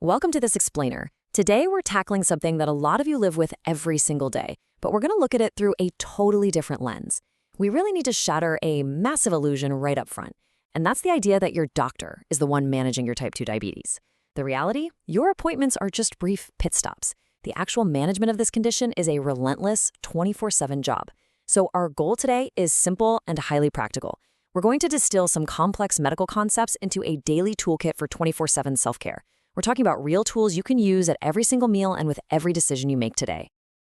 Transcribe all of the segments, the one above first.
Welcome to this explainer. Today we're tackling something that a lot of you live with every single day, but we're going to look at it through a totally different lens. We really need to shatter a massive illusion right up front, and that's the idea that your doctor is the one managing your type 2 diabetes. The reality? Your appointments are just brief pit stops. The actual management of this condition is a relentless 24/7 job. So our goal today is simple and highly practical. We're going to distill some complex medical concepts into a daily toolkit for 24/7 self-care. We're talking about real tools you can use at every single meal and with every decision you make today.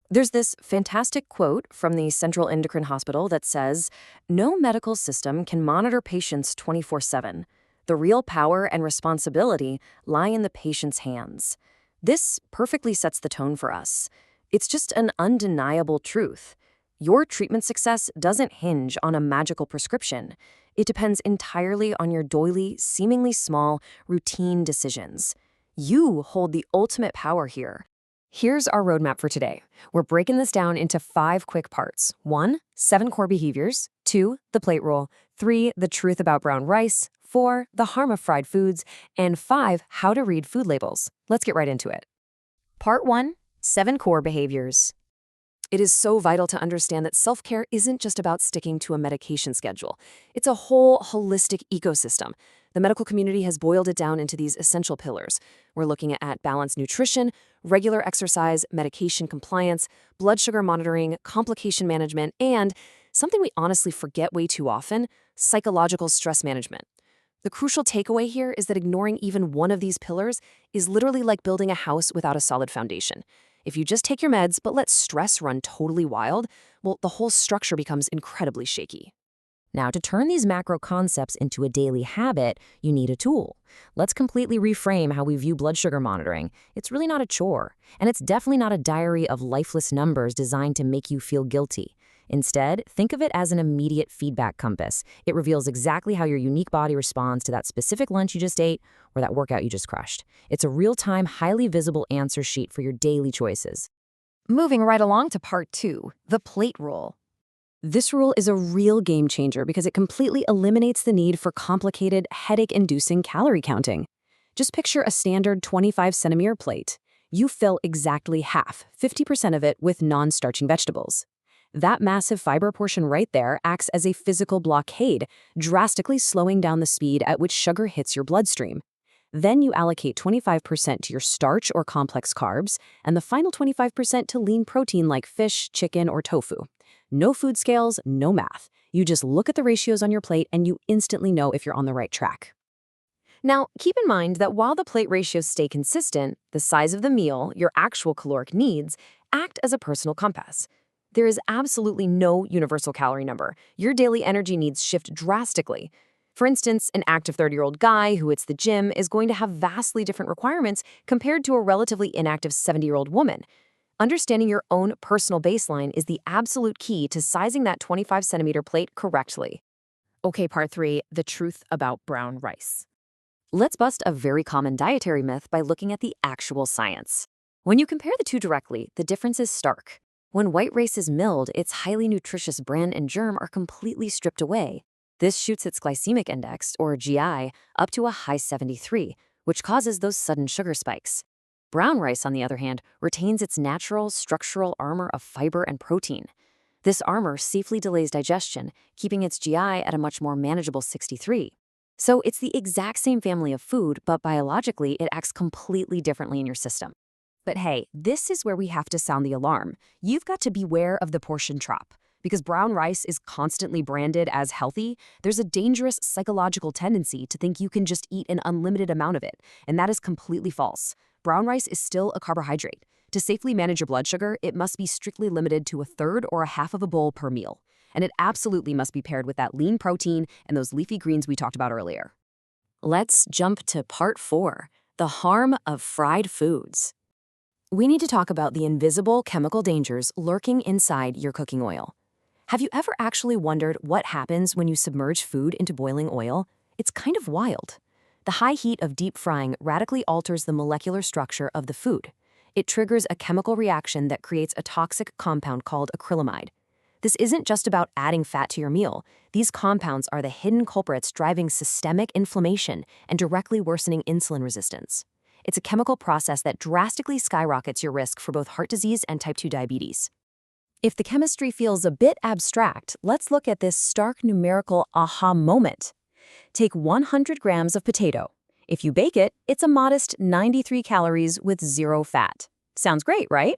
There's this fantastic quote from the Central Endocrine Hospital that says, "No medical system can monitor patients 24/7. The real power and responsibility lie in the patient's hands." This perfectly sets the tone for us. It's just an undeniable truth. Your treatment success doesn't hinge on a magical prescription. It depends entirely on your doily, seemingly small, routine decisions. You hold the ultimate power here. Here's our roadmap for today. We're breaking this down into 5 quick parts. 1, 7 core behaviors. 2, the plate rule. 3, the truth about brown rice. 4, the harm of fried foods. And 5, how to read food labels. Let's get right into it. Part 1, 7 core behaviors. It is so vital to understand that self-care isn't just about sticking to a medication schedule. It's a whole holistic ecosystem. The medical community has boiled it down into these essential pillars. We're looking at balanced nutrition, regular exercise, medication compliance, blood sugar monitoring, complication management, and something we honestly forget way too often, psychological stress management. The crucial takeaway here is that ignoring even one of these pillars is literally like building a house without a solid foundation. If you just take your meds but let stress run totally wild, well, the whole structure becomes incredibly shaky. Now, to turn these macro concepts into a daily habit, you need a tool. Let's completely reframe how we view blood sugar monitoring. It's really not a chore, and it's definitely not a diary of lifeless numbers designed to make you feel guilty. Instead, think of it as an immediate feedback compass. It reveals exactly how your unique body responds to that specific lunch you just ate or that workout you just crushed. It's a real-time, highly visible answer sheet for your daily choices. Moving right along to part 2, the plate rule. This rule is a real game changer because it completely eliminates the need for complicated, headache-inducing calorie counting. Just picture a standard 25-centimeter plate. You fill exactly half, 50% of it, with non-starching vegetables. That massive fiber portion right there acts as a physical blockade, drastically slowing down the speed at which sugar hits your bloodstream. Then you allocate 25% to your starch or complex carbs, and the final 25% to lean protein like fish, chicken, or tofu. No food scales, no math. You just look at the ratios on your plate and you instantly know if you're on the right track. Now, keep in mind that while the plate ratios stay consistent, the size of the meal, your actual caloric needs, act as a personal compass. There is absolutely no universal calorie number. Your daily energy needs shift drastically. For instance, an active 30-year-old guy who hits the gym is going to have vastly different requirements compared to a relatively inactive 70-year-old woman. Understanding your own personal baseline is the absolute key to sizing that 25-centimeter plate correctly. Okay, part 3, the truth about brown rice. Let's bust a very common dietary myth by looking at the actual science. When you compare the two directly, the difference is stark. When white rice is milled, its highly nutritious bran and germ are completely stripped away. This shoots its glycemic index, or GI, up to a high 73, which causes those sudden sugar spikes. Brown rice, on the other hand, retains its natural structural armor of fiber and protein. This armor safely delays digestion, keeping its GI at a much more manageable 63. So it's the exact same family of food, but biologically it acts completely differently in your system. But hey, this is where we have to sound the alarm. You've got to beware of the portion trap. Because brown rice is constantly branded as healthy, there's a dangerous psychological tendency to think you can just eat an unlimited amount of it, and that is completely false. Brown rice is still a carbohydrate. To safely manage your blood sugar, it must be strictly limited to a third or a half of a bowl per meal. And it absolutely must be paired with that lean protein and those leafy greens we talked about earlier. Let's jump to part 4, the harm of fried foods. We need to talk about the invisible chemical dangers lurking inside your cooking oil. Have you ever actually wondered what happens when you submerge food into boiling oil? It's kind of wild. The high heat of deep frying radically alters the molecular structure of the food. It triggers a chemical reaction that creates a toxic compound called acrylamide. This isn't just about adding fat to your meal. These compounds are the hidden culprits driving systemic inflammation and directly worsening insulin resistance. It's a chemical process that drastically skyrockets your risk for both heart disease and type 2 diabetes. If the chemistry feels a bit abstract, let's look at this stark numerical aha moment. Take 100 grams of potato. If you bake it, it's a modest 93 calories with 0 fat. Sounds great, right?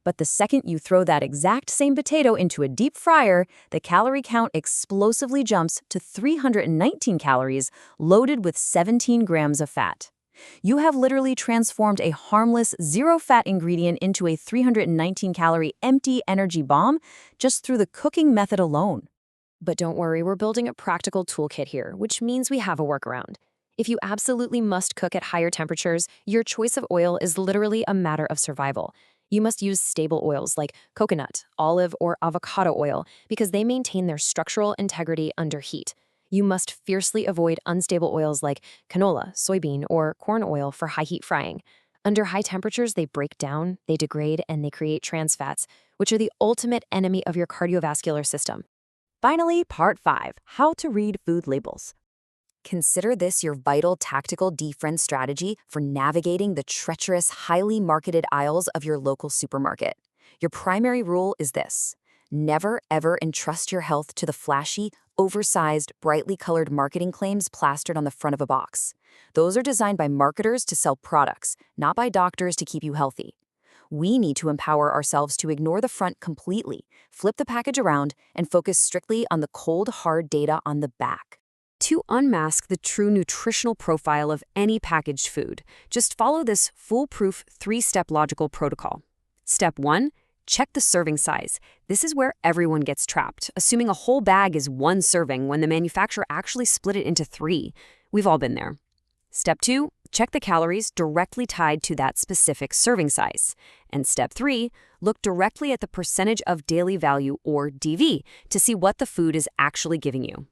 But the second you throw that exact same potato into a deep fryer, the calorie count explosively jumps to 319 calories, loaded with 17 grams of fat. You have literally transformed a harmless, zero-fat ingredient into a 319-calorie empty energy bomb just through the cooking method alone. But don't worry, we're building a practical toolkit here, which means we have a workaround. If you absolutely must cook at higher temperatures, your choice of oil is literally a matter of survival. You must use stable oils like coconut, olive, or avocado oil because they maintain their structural integrity under heat. You must fiercely avoid unstable oils like canola, soybean, or corn oil for high-heat frying. Under high temperatures, they break down, they degrade, and they create trans fats, which are the ultimate enemy of your cardiovascular system. Finally, Part 5, How to Read Food Labels. Consider this your vital tactical defriend strategy for navigating the treacherous, highly marketed aisles of your local supermarket. Your primary rule is this: never ever entrust your health to the flashy, oversized, brightly colored marketing claims plastered on the front of a box. Those are designed by marketers to sell products, not by doctors to keep you healthy. We need to empower ourselves to ignore the front completely, flip the package around, and focus strictly on the cold, hard data on the back. To unmask the true nutritional profile of any packaged food, just follow this foolproof 3-step logical protocol. Step 1. Check the serving size. This is where everyone gets trapped, assuming a whole bag is 1 serving when the manufacturer actually split it into 3. We've all been there. Step 2. Check the calories directly tied to that specific serving size. And step 3. Look directly at the percentage of daily value, or DV, to see what the food is actually giving you.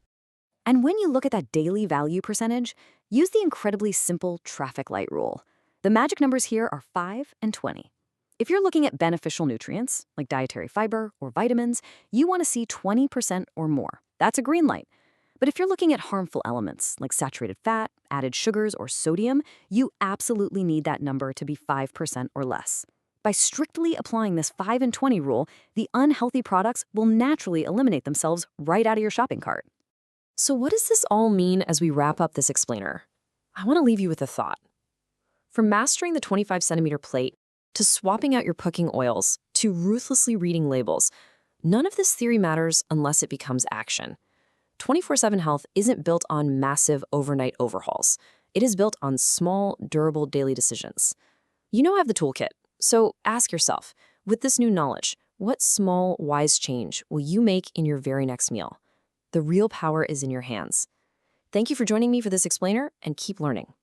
And when you look at that daily value percentage, use the incredibly simple traffic light rule. The magic numbers here are 5 and 20. If you're looking at beneficial nutrients, like dietary fiber or vitamins, you want to see 20% or more. That's a green light. But if you're looking at harmful elements, like saturated fat, added sugars, or sodium, you absolutely need that number to be 5% or less. By strictly applying this 5 and 20 rule, the unhealthy products will naturally eliminate themselves right out of your shopping cart. So what does this all mean as we wrap up this explainer? I want to leave you with a thought. From mastering the 25-centimeter plate, to swapping out your cooking oils, to ruthlessly reading labels, none of this theory matters unless it becomes action. 24/7 Health isn't built on massive overnight overhauls. It is built on small, durable daily decisions. You know I have the toolkit, so ask yourself, with this new knowledge, what small, wise change will you make in your very next meal? The real power is in your hands. Thank you for joining me for this explainer, and keep learning.